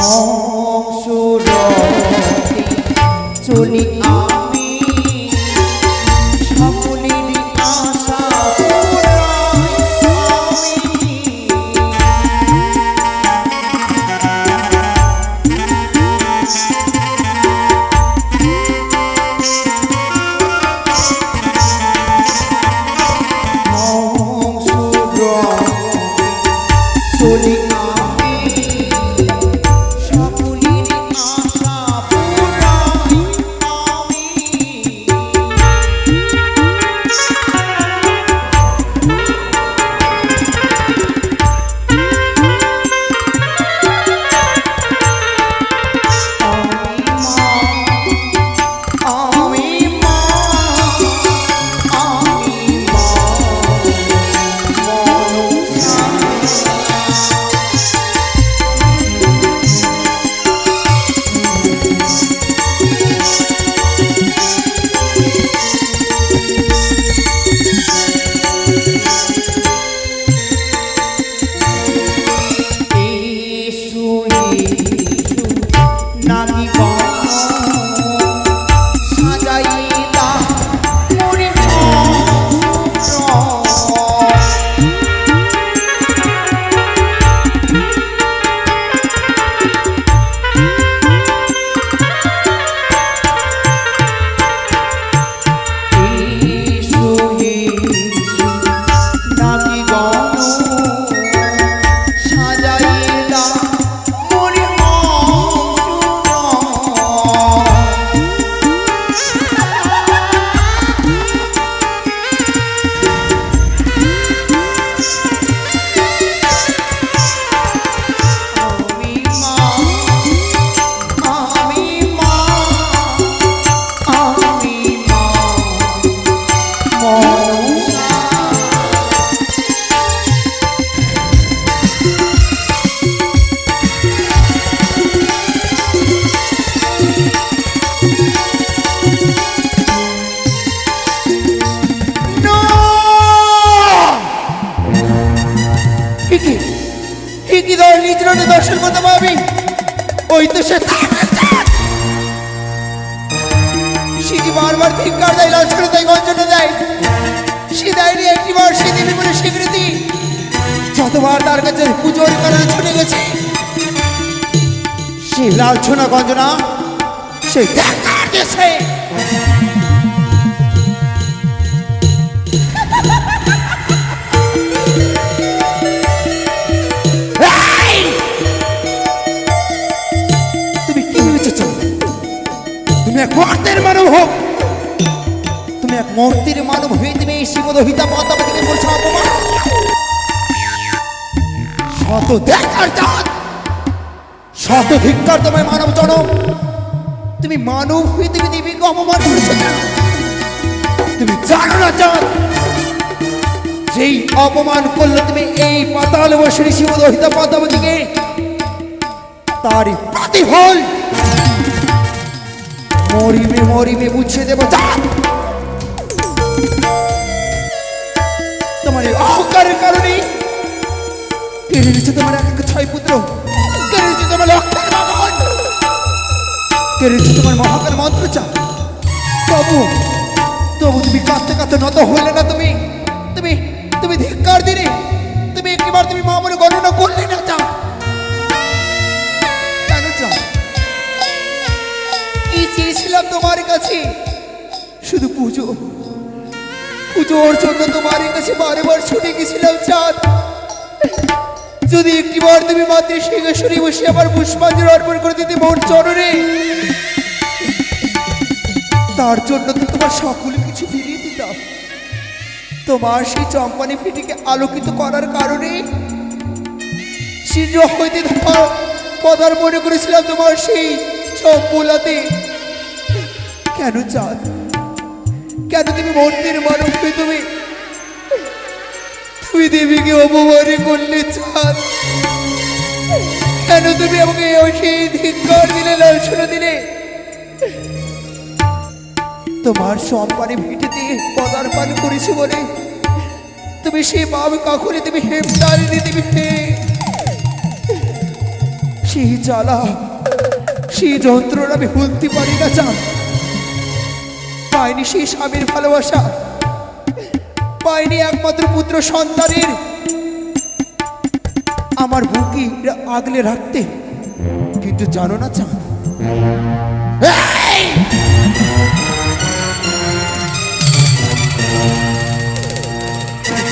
সংসুরতে চলি আমি সকলের আশা পুরাই আমি। সংসুরতে চলি দর্শন করতে পারবি ওই তো সে সিঁড়ি বারবার ধিক্কার দেয়, লস্কর দেয়, গঞ্জনা দেয়। সে দেয়নি একটিবার সে দেবী বলে স্বীকৃতি। যতবার তার কাছে পুজোর কারণে ছুটে গেছে সে লাঞ্ছনা গঞ্জনা সে ধিক্কার দিয়েছে। এক মর্তের মানব হোক, তুমি এক মূর্তির মানব হয়ে তুমি এই শিবদহিতা পদ্মাবতীকে বলছো অপমান। শত দেখার জাত, শত ধিক্কার তোমায় মানব জনম। তুমি মানব হয়ে তুমি দেবীকে অপমান করেছো না? তুমি জানো না জাত যেই অপমান করলো তুমি এই পাতাল বসরি শিবদহিতা পদ্মাবতীকে, তারই প্রতিফল মরিমে মরিমে বুঝিয়ে দেব। তোমার এই অহংকারের কারণে কেড়ে নিচ্ছে তোমার এক ছয় পুত্র, কেড়ে নিচ্ছে তোমার লক্ষের বাহন, কেড়ে নিচ্ছে তোমার মহাকাল মন্ত্র চাপ। তবু তবু তুমি কাঁদতে কাঁদতে নত হইলে না। তুমি তুমি তুমি ধিক্কার দিলে, তুমি একবার তুমি মা বলে গণনা করলে না। চাপ কেন চাপ? কি চেয়েছিলাম তোমার কাছে? শুধু পুজো, পুজোর জন্য তোমার কাছে বারে বার ছুটে গেছিলাম। চাঁদ যদি একটিবার তুমি মাতৃ সিংহাসনে বসে আমার পুষ্পাঞ্জলি অর্পণ করে দিতে মোর চরণে, তার জন্য তো তোমার সকল কিছু ফিরিয়ে দিতাম। তোমার সেই চম্পানি ফিটিকে আলোকিত করার কারণে শীঘ্র হইতে পদার মনে করেছিলাম তোমার সেই চম্পলাতে। কেন চাঁদ, কেন তুমি মূর্তির মানব হয়ে তুমি তুমি দেবীকে অপমানে করলে? চাঁদ কেন তুমি আমাকে সেই ধিক্কার দিলে, লাঞ্ছনা দিলে? তোমার সম্পানে ভিটেতে পদার্পণ করেছি বলে তুমি সেই বাবু কাকুরে তুমি হেমতালিনী, তুমি সেই জ্বালা সেই যন্ত্রণা আমি ভুলতে পারি না চাঁদ। পাইনি সেই স্বামীর ভালোবাসা, পাইনি একমাত্র পুত্র সন্তানের আমার বুকে আগলে রাখতে। কিন্তু জানো না চাঁদ,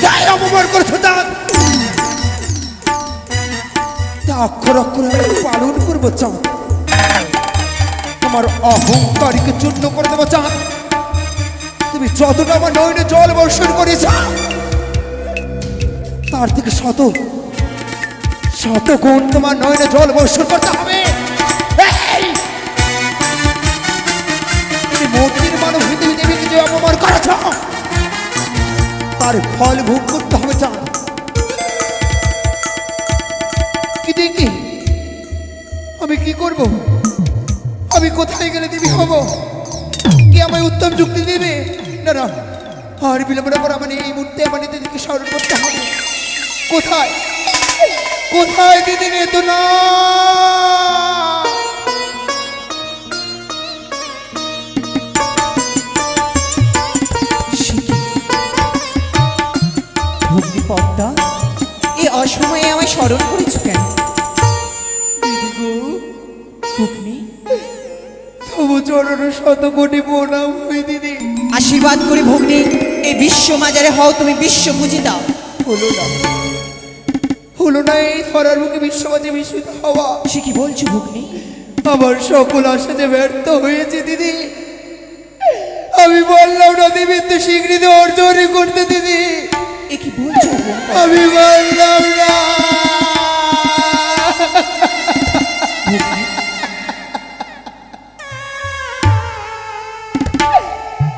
যাই অপমান করছো চাঁদ, তা অক্ষর অক্ষর আমি পালন করবো চাঁদ। আমার অহংকারীকে চূর্ণ করে দেবো চাঁদ। তুমি যতটা আমার নয়নে জল বর্ষণ করেছ, তার থেকে শত শত গুণ তোমার নয়নে জল বর্ষণ করতে হবে। তুমি মন্দির মানব হিন্দু দেবীকে যে অপমান করেছ, তার ফল ভোগ করতে হবে চাঁদ। কি দেখি আমি কি করব? আমি কোথায় গেলে দেবী হব? কি আমায় উত্তম যুক্তি দেবে? না না, আর বিলম্ব না করে আমার এই মুহূর্তে আমার দিদিকে স্মরণ করতে হবে। কোথায় কোথায় দিদি রে তো না? ভগ্নী পদ্মা, এ অসময়ে আমায় স্মরণ করেছ কেন? দিদি গো, ভগ্নী, তবু চরণ শত কোটি প্রণাম হই দিদি। আশীর্বাদ করি ভগ্নী, এই বিশ্ব মাজারে হও তুমি বিশ্ব পূজিতা। হলো না, হলো না এই ধরার মুখে বিশ্ববাদী বিস্মিত হওয়া। সে কি বলছো ভগ্নী? আমার সকল আশা যে ব্যর্থ হয়েছে দিদি। আমি বললাম না দেবী তো স্বীকৃতি অর্জনই করতে দিদি। এ কি বলছো? আমি বললাম না।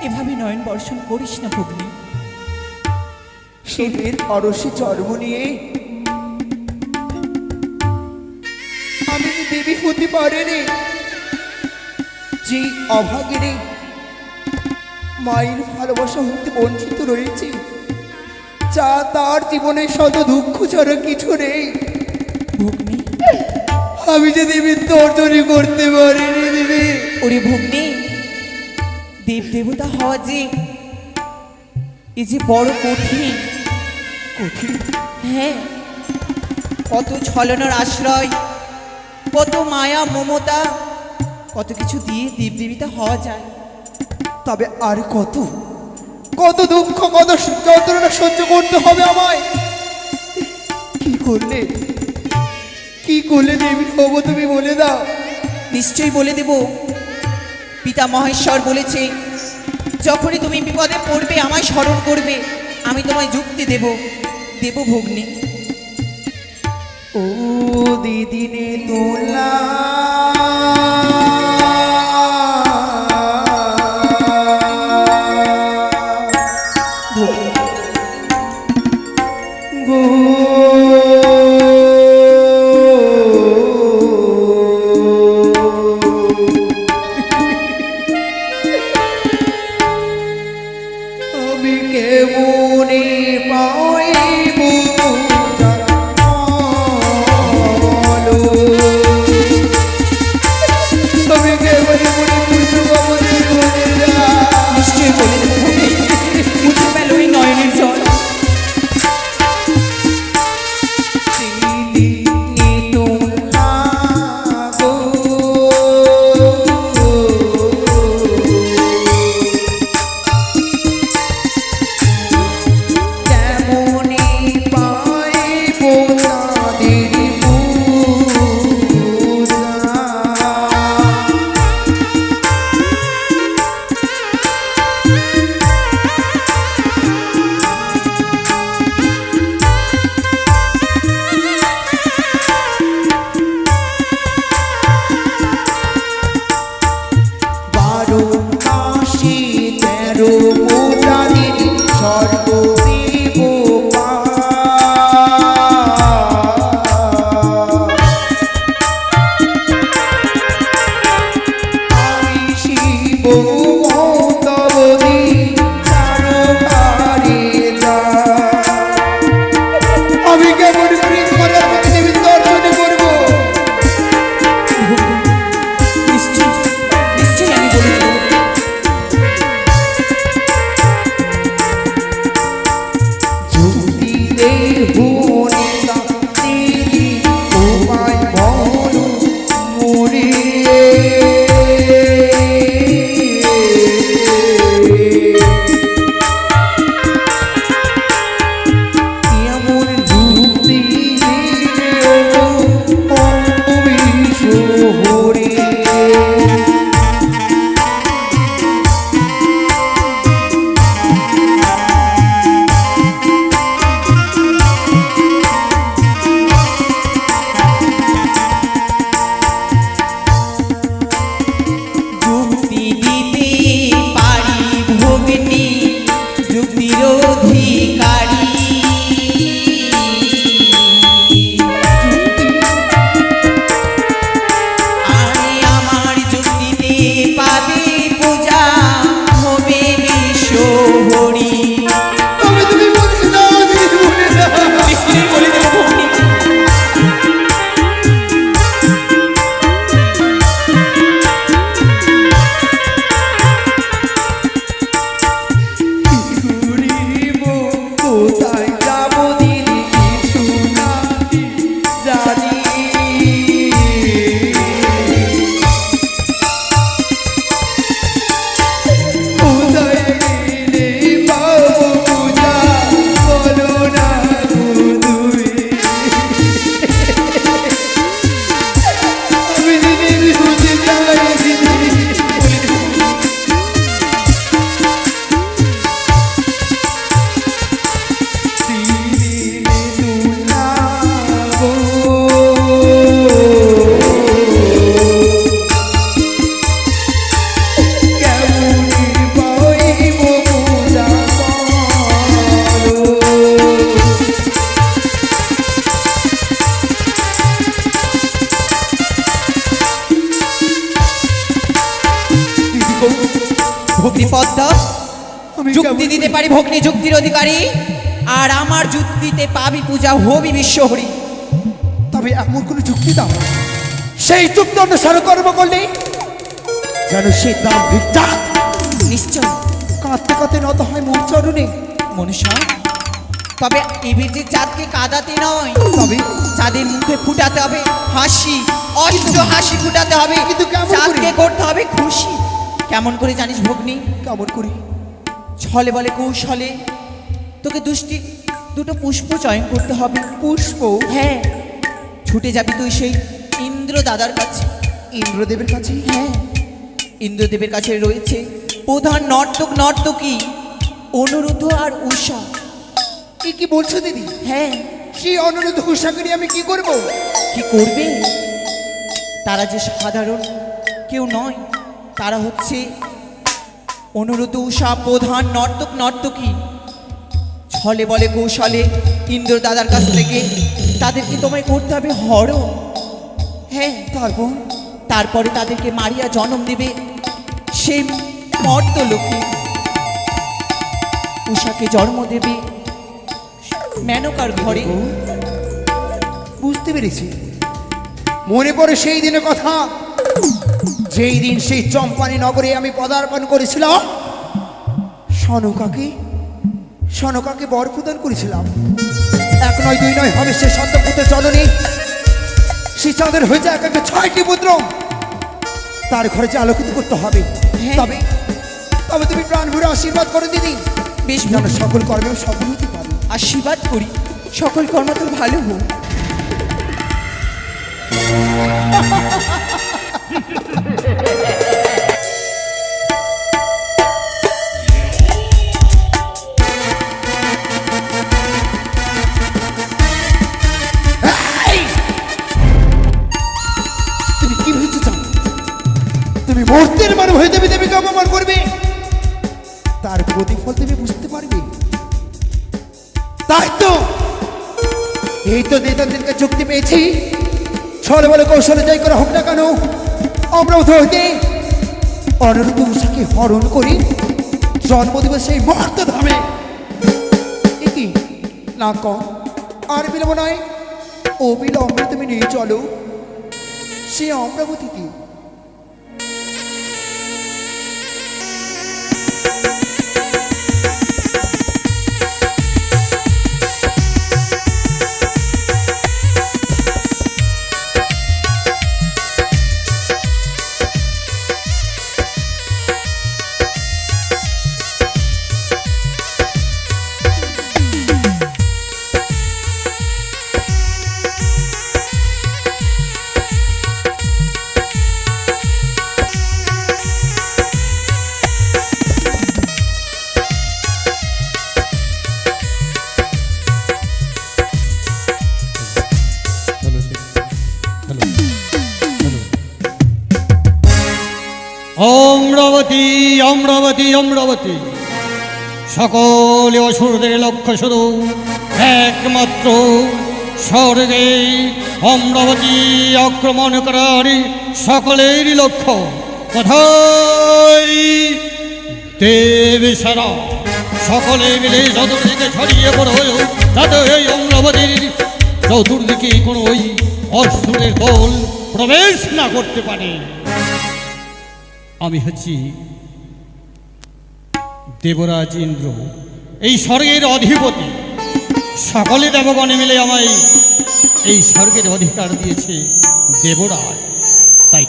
এভাবে নয়ন বর্ষণ করিস না ভগ্নী। শিবের অরসি জন্ম নিয়ে আমি কি দেবী হতে পারিনি? যে অভাগের মায়ের ভালোবাসা হতে বঞ্চিত রয়েছে, যা তার জীবনে শত দুঃখ ছাড়া কিছু নেই। ভগ্নী, আমি যে দেবীত্ব অর্জনই করতে পারিনি দেবী। ওরে ভগ্নী, দেব দেবতা হওয়া যে এ যে বড় কঠিন। কঠিন? হ্যাঁ, কত ছলনার আশ্রয়, কত মায়া মমতা, কত কিছু দিয়ে দেব দেবতা হওয়া যায়। তবে আর কত কত দুঃখ কত যন্ত্রণা সহ্য করতে হবে আমায়। কি করলে দেবী হবো তুমি বলে দাও। নিশ্চয়ই বলে দেব। পিতা মহেশ্বর বলেছে, যখনই তুমি বিপদে পড়বে আমায় স্মরণ করবে, আমি তোমায় যুক্তি দেব ভগ্নী। ও দিদি নে তোলা আমি কেমনে পাইব ভগ্নি পদ্মা, আমি যুক্তি দিতে পারি ভগ্নি যুক্তির অধিকারী, আর আমার যুক্তিতে পাবি পূজা, হবি বিশ্বহরি। তবে এমন কোনো যুক্তি দাও সেই যুক্তি অনুসরণ কর্ম করলে যেন সে দাম ভিক্ষা নিশ্চয় কাঁদতে কাঁদতে নত হয় মোর চরণে। মনুষ্য, তবে এবার যে চাঁদকে কাঁদাতে নয়, তবে চাঁদের মুখে ফুটাতে হবে হাসি, অষ্ট হাসি ফুটাতে হবে, কিন্তু কেমন করে? চাঁদকে করতে হবে খুশি। কেমন করে জানিস ভগ্নি? কেমন করি? ছলে বলে কৌশলে তোকে দুটো পুষ্প চয়ন করতে হবে। পুষ্প? হ্যাঁ, ছুটে যাবি তুই সেই ইন্দ্র দাদার কাছে। ইন্দ্রদেবের কাছে? হ্যাঁ, ইন্দ্রদেবের কাছে রয়েছে প্রধান নর্তকী অনুরুদ্ধ আর উষা। কি বলছো দিদি? হ্যাঁ, সেই অনুরোধ উষাকে নিয়ে আমি কি করব? কি করবে? তারা যে সাধারণ কেউ নয়, তারা হচ্ছে অনুরুদ্ধ উষা প্রধান নর্তকী। ছলে বলে কৌশলে ইন্দ্র দাদার কাছ থেকে তাদেরকে তোমায় করতে হবে হরণ। হ্যাঁ, তারপরে তাদেরকে মারিয়া জন্ম দেবে সেই মর্তলোকে। উষাকে জন্ম দেবে মেনকার ঘরে। বুঝতে পেরেছি, মনে পড়ে সেই দিনের কথা, যেই দিন সেই চম্পানি নগরে আমি পদার্পণ করেছিলাম, সনকাকে বর প্রদান করেছিলাম। এক নয় দুই নয় হবে সে সত্যপুত্র জননী, সে চাঁদের হয়ে যায় একে 6টি পুত্র, তার ঘরে যে আলোকিত করতে হবে। হ্যাঁ। তবে তুমি প্রাণ ভরে আশীর্বাদ করে দিদি, বেশ যেন সকল কর্মেও সফল হতে পারে। আশীর্বাদ করি, সকল কর্ম তোর ভালো হোক। তুমি কি ভেবেছো চাও তুমি মূর্তির মানব হয়ে দেবীকে অপমান করবে? তার প্রতিফল তুমি বুঝতে পারবে। তাই তো এই তো নেতাদেরকে যুক্তি পেয়েছি, ছলে বলে কৌশলে যাই করে হোক না কেন, আমরা হইতে অনুরোধ উষাকে হরণ করি জন্ম দেবে সেই মহত্ব ধামে। কি না কম আর বিলম্ব নয়, অবিলম্বে তুমি নিয়ে চলো সে অমরাবতীকে। অমরাবতী অমরাবতী অমরাবতী, সকল অসুরদের লক্ষ্য শুধু একমাত্র স্বর্গে অমরাবতী আক্রমণ করার সকলের লক্ষ্য। কোথায় দেব সেনা সকলে মিলে চতুর্দিকে ছড়িয়ে পড়ো, যাতে এই অমরাবতীর চতুর্দিকে কোনো ওই অসুরের দল প্রবেশ না করতে পারে। আমি হচ্ছি দেবরাজ ইন্দ্র, এই স্বর্গের অধিপতি। সকলে দেবগণে মিলে আমায় এই স্বর্গের অধিকার দিয়েছে দেবরাজ। তাই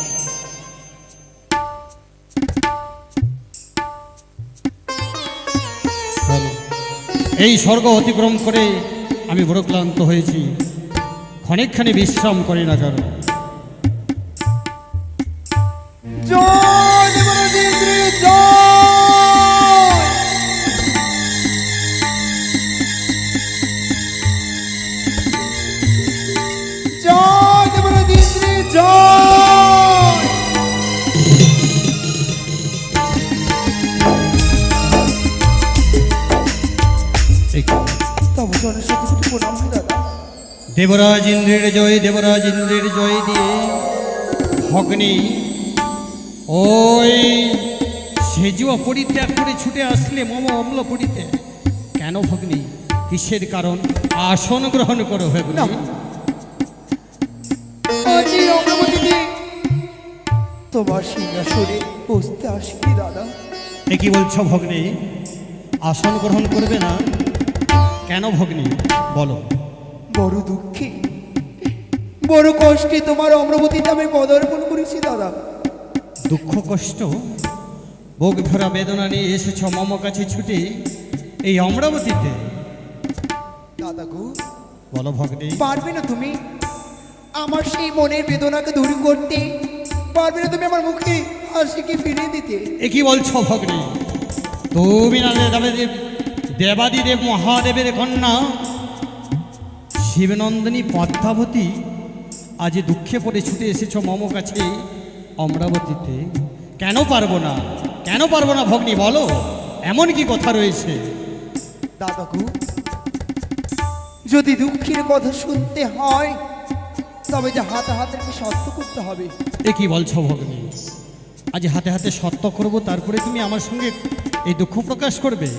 এই স্বর্গ অতিক্রম করে আমি বড় ক্লান্ত হয়েছি, ক্ষণেকখানি বিশ্রাম করি না কেন। জয় দেবরাজ ইন্দ্রের জয়। জয় দেবরাজ ইন্দ্রের জয়। তব জনের সাথে কিছু প্রণাম হয় দাদা। দেবরাজ ইন্দ্রের জয়, দেবরাজ ইন্দ্রের জয় দিয়ে ভগ্নী ওই সেজুয়া পরিত্যাগ করে ছুটে আসলে মম অম্ল পরিতে কেন ভগ্নী? কিসের কারণ? আসন গ্রহণ করো ভগ্নী। না। আজ এই অমরাবতীতে তোমার সিংহাসনে বসতে আসিনি দাদা। এ কি বলছো ভগ্নী? আসন গ্রহণ করবে না কেন ভগ্নী বলো? বড় দুঃখে বড় কষ্টে তোমার অমরাবতীতে আমি পদার্পণ করেছি দাদা। দুঃখ কষ্ট বুক ভরা বেদনা নিয়ে এসেছ মম কাছে ছুটে এই অমরাবতীতে। দাদা গো, বলো ভগ্নী। পারবে না তুমি আমার সেই মনের বেদনাকে দূর করতে? পারবে না তুমি আমার মুখে হাসিকে ফিরিয়ে দিতে? এ কি বলছো ভগ্নী? তুমি না দেবাদিদেব মহাদেবের কন্যা শিবনন্দিনী পদ্মাবতী আজ দুঃখে পড়ে ছুটে এসেছ মম কাছে অমরাবতীতে। কেন পারবো না? কেন পারবো না ভগ্নী বলো? এমন কি কথা রয়েছে? দাদা গো, যদি দুঃখের কথা শুনতে হয় তবে যে হাতে হাতে সত্য করতে হবে। এ কি বলছো ভগ্নী? আজ হাতে হাতে সত্য করব, তারপরে তুমি আমার সঙ্গে এই দুঃখ প্রকাশ করবে?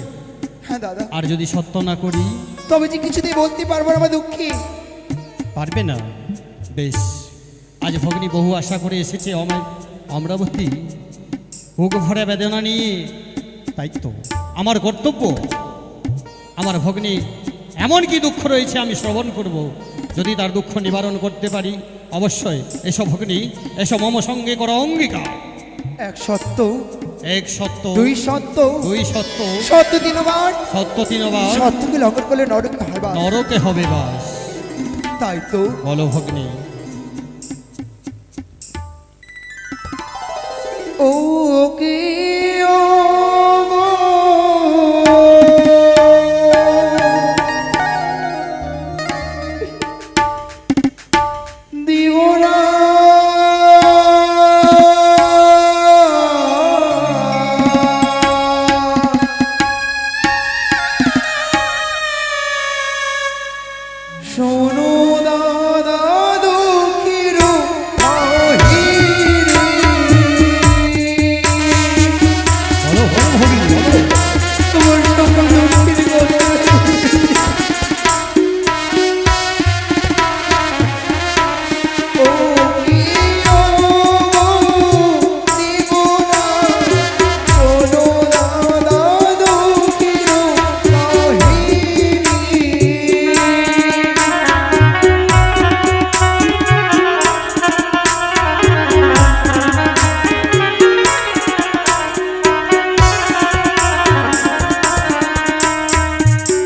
হ্যাঁ দাদা। আর যদি সত্য না করি? তবে যে কিছুতেই বলতে পারবো না আমার দুঃখে। পারবে না? বেশ, আজ ভগ্নী বহু আশা করে এসেছে অমরাবতী বুক ভরা বেদনা নিয়ে। তাই তো আমার কর্তব্য, আমার ভগ্নী এমন কি দুঃখ রয়েছে আমি শ্রবণ করব। যদি তার দুঃখ নিবারণ করতে পারি অবশ্যই। এসব ভগ্নী, এসব মম সঙ্গে করো অঙ্গীকার। এক সত্য, এক সত্য, দুই সত্য, দুই সত্য, সত্য তিনবার, সত্য তিনবার, সত্যকে লঙ্ঘন করলে নরকে হয় বাস। নরকে হবে বাস। তাই তো বলো ভগ্নী। ও কে ও গো, দিওনা শোনো দাদা দুঃখীর আহিরে। বলো বলো ভগ্নী বলো। তোমার সকল দুঃখের কথা ও কি ও দিওনা, শোনো দাদা দুঃখীর আহিরে।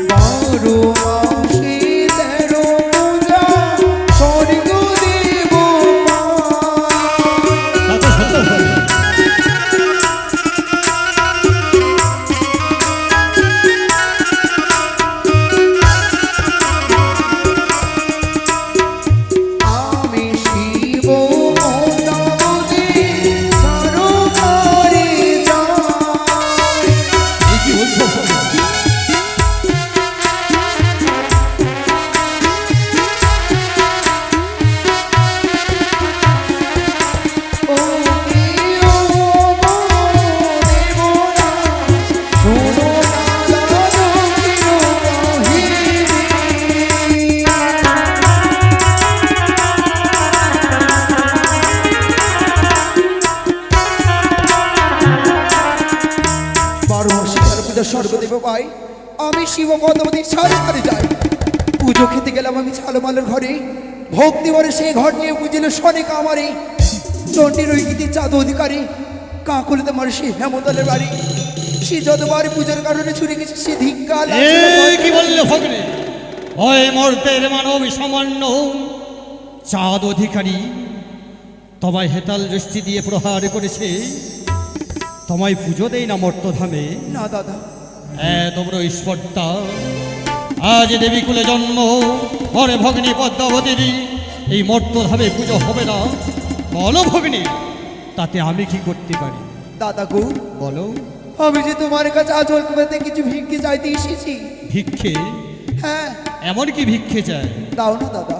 বারো মাসে 13 পূজা স্বর্গ দেব তা তো সত্য ভগ্নী। আমি শিব মন্দাবতী সরোবরে যাই। এ কি বলছো ভগ্নী? ও কি ও গো দেবনা, শোনো দাদা দুঃখীর আহিরে। বারো মাসে 13 পূজা স্বর্গদেব পাই। আমি শিব পদ্মাবতীর ছাড়ে ঘরে যাই। পুজো খেতে গেলাম আমি ছালমালের ঘরে। ভক্তি ভরে সেই ঘর নিয়ে বুঝিল শনিক আমারে। চণ্ডীর ওই গীতি চাঁদ অধিকারী কাকুলিতে মারে সে হেমতলের বাড়ি। সে যতবার পূজার কারণে ছুটে গেছে সে ধিক্কার এই কি বললে ভগ্নী? ওই মর্তের মানব সামান্য চাঁদ অধিকারী তোমায় হেতাল যষ্টি দিয়ে প্রহার করেছে। তোমায় পুজো দেই না মর্তধামে? না দাদা, এত বড় স্পর্ধা! আজ দেবী কুলে জন্ম, পরে ভগ্নী পদ্মাবতীর এই মর্তধামে পুজো হবে না? বলো ভগ্নী, তাতে আমি কি করতে পারি? দাদা গো, বলো। আমি যে তোমার কাছে আচল কমাতে কিছু ভিক্ষে চাইতে এসেছি। ভিক্ষে? হ্যাঁ, এমন কি ভিক্ষে চায়? দাও না দাদা,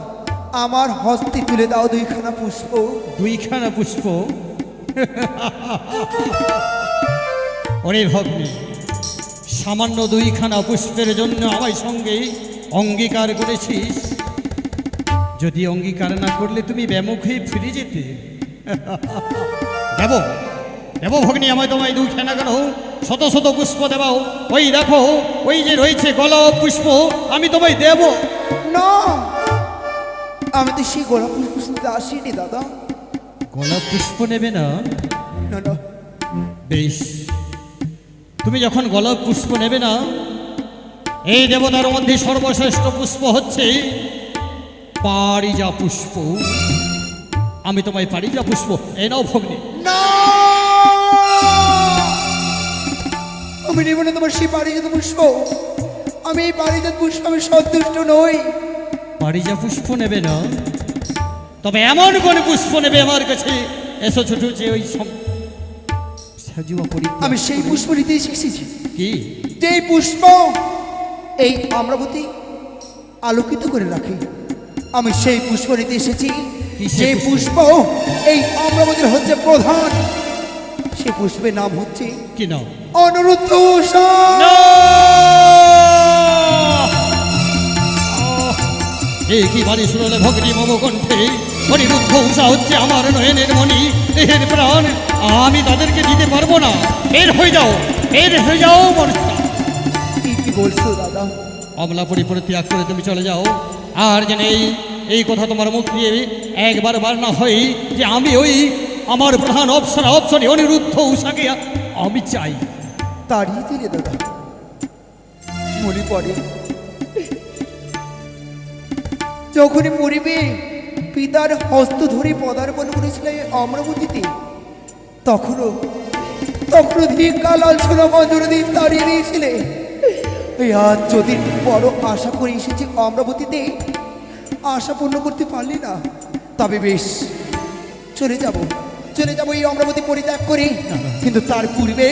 আমার হস্তে তুলে দাও 2খানা পুষ্প। 2খানা পুষ্প? ওরে ভগ্নী, সামান্য দুইখানা পুষ্পের জন্য আমার সঙ্গে অঙ্গীকার করেছিস। যদি অঙ্গীকার না করলে তুমি ব্যামুখ হয়ে ফিরে যেতে। দেব দেব ভগ্নী, আমায় তোমায় দুইখানা কেন শত শত পুষ্প দেবাও। ওই দেখো, ওই যে রয়েছে গোলাপ পুষ্প, আমি তোমায় দেব। না, আমি তো সেই গোলাপ পুষ্প আসিনি দাদা। গোলাপ পুষ্প নেবে না? না না, বেশ, তুমি যখন গোলাপ পুষ্প নেবে না, এই দেবতার মধ্যে সর্বশ্রেষ্ঠ পুষ্প হচ্ছে পারিজা পুষ্প। আমি তোমায় পারিজা পুষ্প এ নাও ভগ্নী। না, আমি নেব না তোমার সেই পারিজাত পুষ্প। আমি এই পারিজাত পুষ্প আমি সন্তুষ্ট নই। পারিজা পুষ্প নেবে না? তবে এমন কোন পুষ্প নেবে আমার কাছে? এসো ছোট, যে ওই সাজুয়া পরীক্ষা আমি সেই পুষ্প নিতে শিখেছি। কি? যে পুষ্প এই অমরাবতী আলোকিত করে রাখে, আমি সেই পুষ্প নিতে এসেছি। কি সেই যে পুষ্প? পুষ্প এই অমরাবতীর হচ্ছে প্রধান, সেই পুষ্পের নাম হচ্ছে কি নাও? অনুরুদ্ধ উষা। এই কি বাড়ি শুনলে ভগ্নী মম কণ্ঠে? অনিরুদ্ধ উষা হচ্ছে আমার নয়নের মণি, দেহের প্রাণ। আমি তাদেরকে দিতে পারবো না। বের হয়ে যাও, বের হয়ে যাও মনসা। কি বলছো দাদা? অমলাপুরী পরিত্যাগ করে তুমি চলে যাও। আর যেন এই কথা তোমার মুখ দিয়ে একবার বার না হয় যে আমি ওই আমার প্রধান অপসরে অনিরুদ্ধ উষাকে আমি চাই। তাড়িয়ে দিলে দাদা। মনে পড়ে যখনই পরিবে পিতার হস্ত ধরে পদার্পণ করেছিল এই অমরাবতীতে, তখনও ধিক্কার লালসনা মঞ্জুরদীপ তাড়িয়ে দিয়েছিলে। এই আজ যদি বড় আশা করে এসেছি অমরাবতীতে, আশা পূর্ণ করতে পারলি না, তবে বেশ চলে যাব এই অমরাবতী পরিত্যাগ করে। কিন্তু তার পূর্বে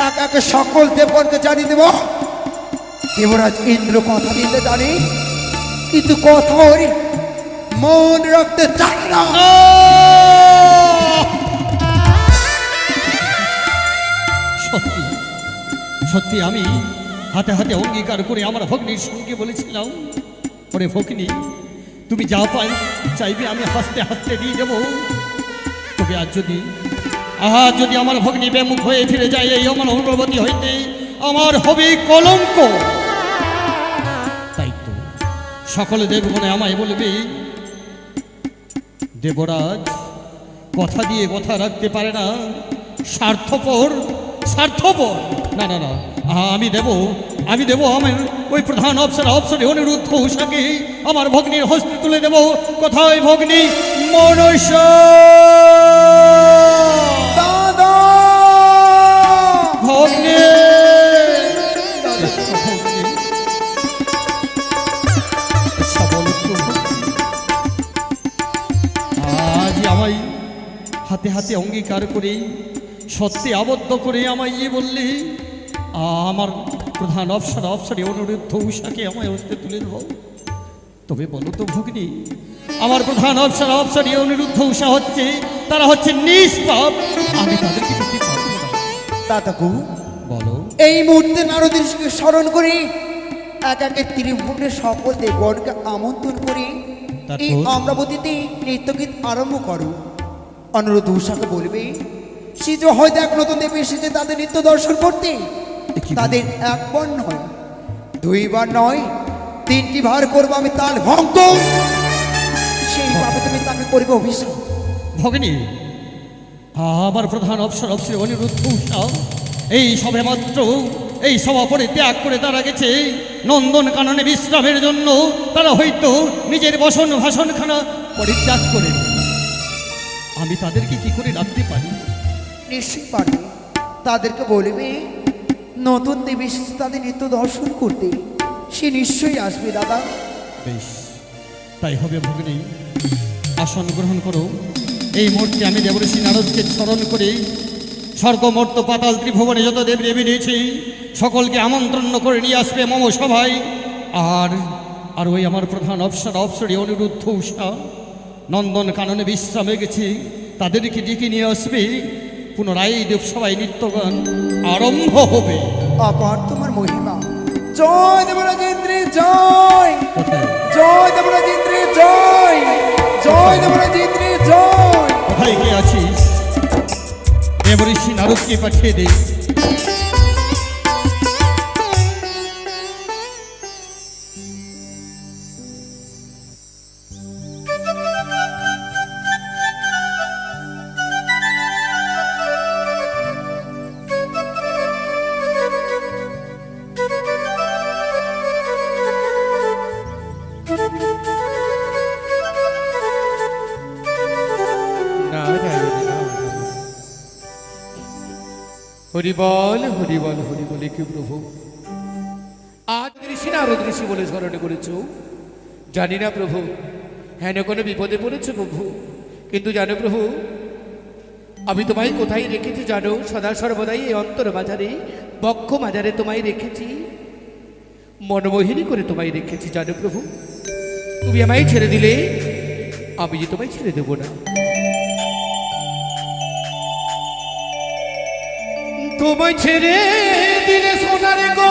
একা একা সকল দেবগণকে জানিয়ে দেব। দেবরাজ ইন্দ্র কথা দিতে জানে, কিন্তু কথা ওর মন রাখতে চায় না। সত্যি সত্যি আমি হাতে হাতে অঙ্গীকার করে আমার ভগ্নীর সঙ্গে বলেছিলাম, ওরে ভগ্নী, তুমি যা চাইবে আমি হাসতে হাসতে দিয়ে দেবো। তবে আজ যদি আমার ভগ্নী বেমুখ হয়ে ফিরে যায় এই আমার অনুরবতী হইতে, আমার হবে কলঙ্ক। তাই তো সকলে দেবগণে আমায় বলবে, দেবরাজ কথা দিয়ে কথা রাখতে পারে না, স্বার্থপর। না না না, আমি দেব আমার ওই প্রধান অপসরে অনিরুদ্ধ উষাকে আমার ভগ্নীর হস্তে তুলে দেব। কোথায় ভগ্নী মনসা? দাদা ভগ্নী আচ্ছা বলো তো, আজ আমায় হাতে হাতে অঙ্গীকার করে সত্যি আবদ্ধ করে আমায় বললি আমার প্রধান অপসরে অনুরুদ্ধ উষাকে আমায় হস্তে তুলে দেব। তবে বলো তো ভগ্নী, আমার প্রধান অপসরে অনুরুদ্ধ উষা হচ্ছে, তারা হচ্ছে নিষ্পাপ, আমি তাদেরকে দিতে পারবো না। দাদা গো, বলো। এই মুহূর্তে নারদের স্মরণ করে এক একে ত্রিভুবনের সকল দেবগণকে আমন্ত্রণ করে তারপর? এই অমরাবতীতে নৃত্যগীত আরম্ভ করো। অনুরোধ উষাকে বলবে, সে যে হয়তো এক নতুন দেবী এসেছে তাদের নৃত্য দর্শন করতে। কি তাদের একবার নয়, দুইবার নয়, 3টি বার করবো আমি তাল ভঙ্গ। সেইভাবে তুমি তাকে করবে অভিশাপ। ভগ্নী, আমার প্রধান অপসরে অনিরুদ্ধ উষা এই সবে মাত্র এই সভা পরিত্যাগ করে তারা গেছে নন্দন কাননে বিশ্রামের জন্য। তারা হয়তো নিজের ভাষণখানা পরিত্যাগ করে। আমি তাদেরকে কি করে রাখতে পারি? নিশ্চয়ই পারবে। তাদেরকে বলবে নতুন দেবী এসেছে তাদের নৃত্য দর্শন করতে, সে নিশ্চয়ই আসবে দাদা। বেশ, তাই হবে ভগ্নী। আসন গ্রহণ করো। এই মুহূর্তে আমি দেবঋষি নারদকে স্মরণ করে স্বর্গমর্ত পাতাল ত্রিভুবনে যত দেব দেবী রয়েছে সকলকে আমন্ত্রণ করে নিয়ে আসবে মম সভায়। আর ওই আমার প্রধান অপসরে অনিরুদ্ধ উষা নন্দন কাননে বিশ্রামে গেছে, তাদেরকে ডেকে নিয়ে আসবে। পুনরায় দেবসভায় নৃত্যগান আরম্ভ হবে। আবার তোমার মহিমা। জয় দেবরাজেন্দ্রে জয়, কোথায় জয় দেবরাজেন্দ্রে জয়, জয় দেবরাজেন্দ্রে জয়। কোথায় গিয়ে আছিস? দেবঋষি নারদকে পাঠিয়ে দে। হরিবল হরিবল হরিবল কি প্রভু, আজ ঋষি নারদ ঋষি বলে স্মরণ করেছ। জানি না প্রভু, হ্যাঁ কোনো বিপদে পড়েছে প্রভু, কিন্তু জানো প্রভু আমি তোমায় কোথায় রেখেছি জানো? সদা সর্বদাই এই অন্তর বাজারে, বক্ষ বাজারে তোমায় রেখেছি, মনমোহিনী করে তোমায় রেখেছি জানো প্রভু। তুমি আমায় ছেড়ে দিলে আমি যে তোমায় ছেড়ে দেব না। তোমায় ছেড়ে দিলে সোনারে গো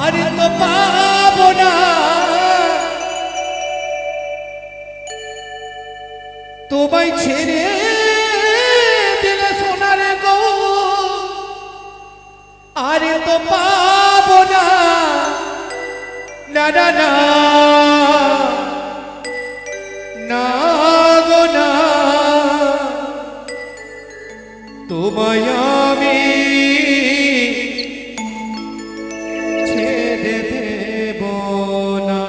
আর তো পাবো না, তোমায় ছেড়ে দিলে সোনারে গো আর তো পাবো না, না না না না গো না, তোমায় আমি ছেড়ে দেব না।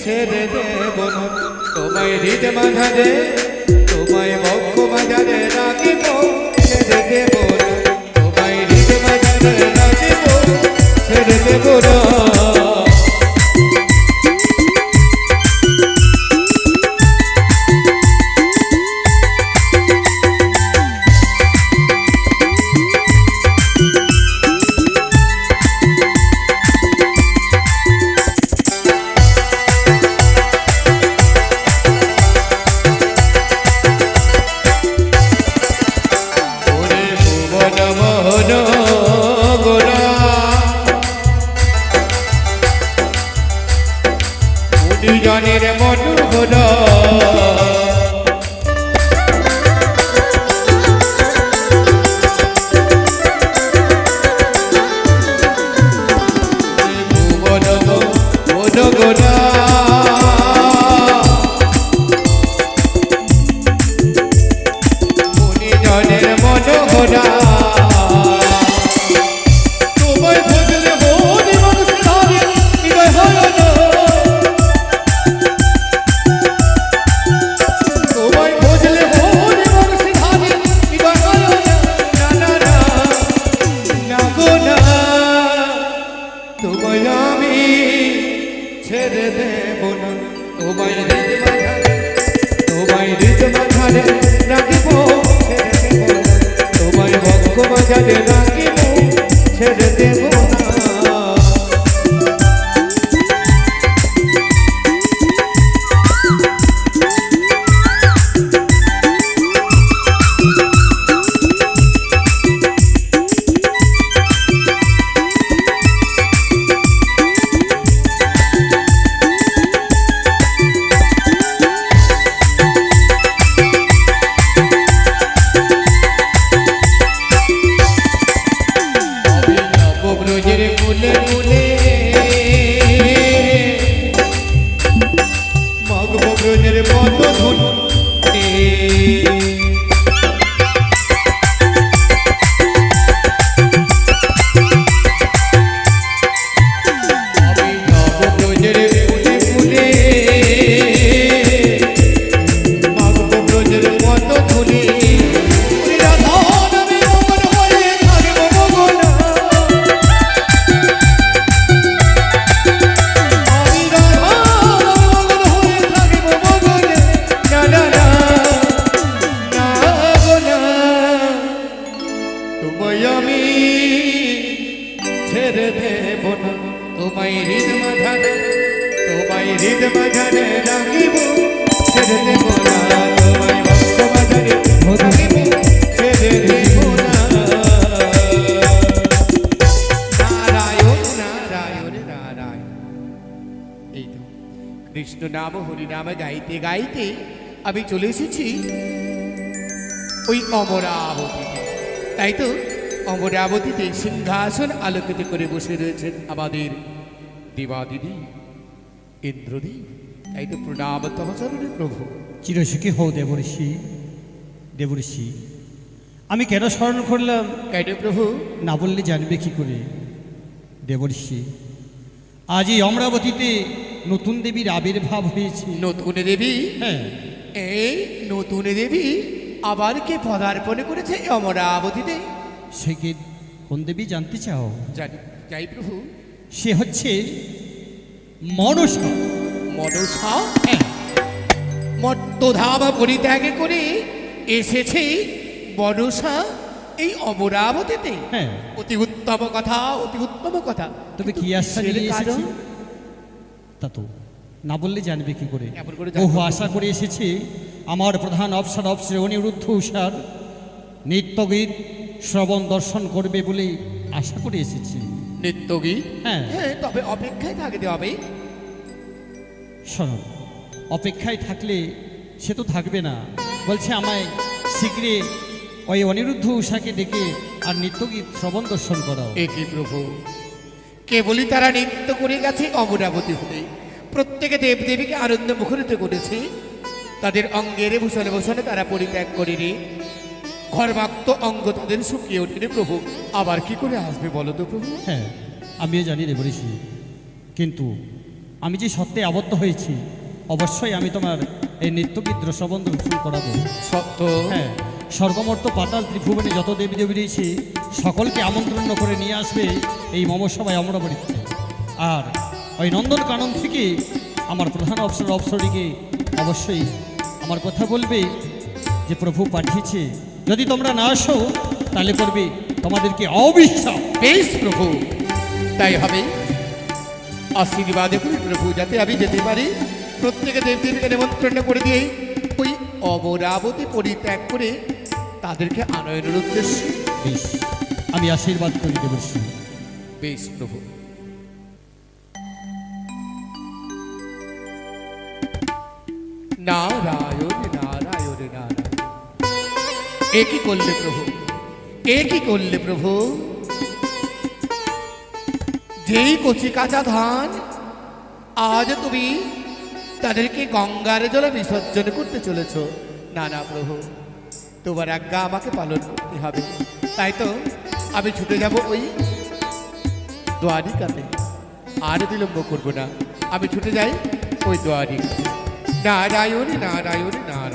ছেড়ে দেব না, তোমায় হৃদ মাঝারে তোমায় বক্ষ মাঝারে রাখিব, ছেড়ে দেব না, তোমায় হৃদ মাঝারে রাখিব, ছেড়ে দেব না। জনের মনোহর ভুবন মনোগরা মুনি জনের মনোহরা তোমায় ভজলে মনে মানুষ ধরে হৃদয় হলো না, ছেড়ে দেব না, তোমায় হৃদ মাঝারে তোমায় হৃদ মাঝারে রাখিব, ছেড়ে দেব না, তোমায় রাধা নামে মগন হয়ে থাকবো মগনা। আমি রাধা মগন হয়ে থাকবো মগনে। না না না না গো না, তোমায় আমি ছেড়ে দেব না। তোমায় হৃদ মাঝানে, তোমায় হৃদ মাঝানে রাখিব, ছেড়ে দেব না। তোমায় ভক্ত মাঝানে রাখিব, ছেড়ে দেব না। নারায়ণ নারায়ণ নারায়ণ। এই তো কৃষ্ণ নাম হরি নাম গাইতে গাইতে আমি চলে এসেছি ওই অমরাবতীতে। তাই তো অমরাবতীতে সিংহাসন আলোকিত করে বসে রয়েছেন আমাদের দেবাদিদি ইন্দ্রদেব। তাই তো প্রণাম তব চরণে প্রভু। চিরসুখী হও দেবর্ষি। দেবর্ষি, আমি কেন স্মরণ করলাম কেন প্রভু? না বললে জানবে কি করে? দেবর্ষি, আজ এই অমরাবতীতে নতুন দেবীর আবির্ভাব হয়েছে। নতুন দেবী? হ্যাঁ, এই নতুন দেবী আবার কে পদার্পণ করেছে এই অমরাবতীতে? সে কি কোন দেবী জানতে চাও? জানি, যাই প্রভু। সে হচ্ছে মনসা। মনসা? হ্যাঁ, মত্তধাম পরিত্যাগ করে এসেছে মনসা এই অমরাবতীতে। হ্যাঁ। অতি উত্তম কথা, অতি উত্তম কথা। তবে কি আশা কিসের নিয়ে কারণ? এসেছি তা তো না বললে জানবে কি করে? কেমন করে জানবো? বহু আশা করে এসেছি আমার প্রধান অপ্সর অনিরুদ্ধ উষার নিত্যগীত শ্রবণ দর্শন করবে বলে আশা করে এসেছি। নিত্যগীত? হ্যাঁ। হ্যাঁ, তবে অপেক্ষায় থাকতে হবে। শোনো, অপেক্ষায় থাকলে সে তো থাকবে না, বলছে আমায় শীঘ্রে ওই অনিরুদ্ধ উষাকে ডেকে আর নিত্যগীত শ্রবণ দর্শন করাও। একই প্রভু, কেবলই তারা নৃত্য করে গেছে অমরাবতী হতে। প্রত্যেকে দেবদেবীকে আনন্দ মুখরিত করেছে। তাদের অঙ্গের ভূষণে ভূষণে তারা পরিত্যাগ করেনি। ঘরমাক্ত অঙ্গ তাদের শুকিয়ে ওঠেনি প্রভু। আবার কি করে আসবে বলো তো প্রভু? হ্যাঁ, আমিও জানি রে বলেছি, কিন্তু আমি যে সত্যে আবদ্ধ হয়েছি, অবশ্যই আমি তোমার এই নিত্যগীত শ্রবণ দর্শন করাবো। সত্য? হ্যাঁ, স্বর্গমর্ত পাতাল ত্রিভুবনে যত দেবী দেবী রয়েছে সকলকে আমন্ত্রণ করে নিয়ে আসবে এই মমসভায় অমরাবতীতে। আর ওই নন্দন কানন থেকে আমার প্রধান অপ্সরীকে অবশ্যই আমার কথা বলবে যে প্রভু পাঠিয়েছে, যদি তোমরা না আসো তাহলে করবে তোমাদেরকে অবিশ্বাস। বেশ প্রভু, তাই হবে। আশীর্বাদ করি প্রভু, যাতে আমি যেতে পারি। প্রত্যেকে দেবদেবীকে নিমন্ত্রণ করে দিয়ে ওই অমরাবতী পরিত্যাগ করে তাদেরকে আনয়নের উদ্দেশ্যে। বেশ, আমি আশীর্বাদ করি দেবশ্রী। বেশ প্রভু। নারায়ণ নারায়ণ নারায়ণ। এ কি করলে প্রভু? এ কি করলে প্রভু? যেই কচি কাঁচা ধান আজ তুমি তাদেরকে গঙ্গার জলে বিসর্জন করতে চলেছ। না না প্রভু, তোমার আজ্ঞা আমাকে পালন করতে হবে। তাই তো আমি ছুটে যাব ওই দ্বারিকাতে। আর বিলম্ব করবো না, আমি ছুটে যাই ওই দ্বারিকা। নারায়ণ নারায়ণ নারায়ণ।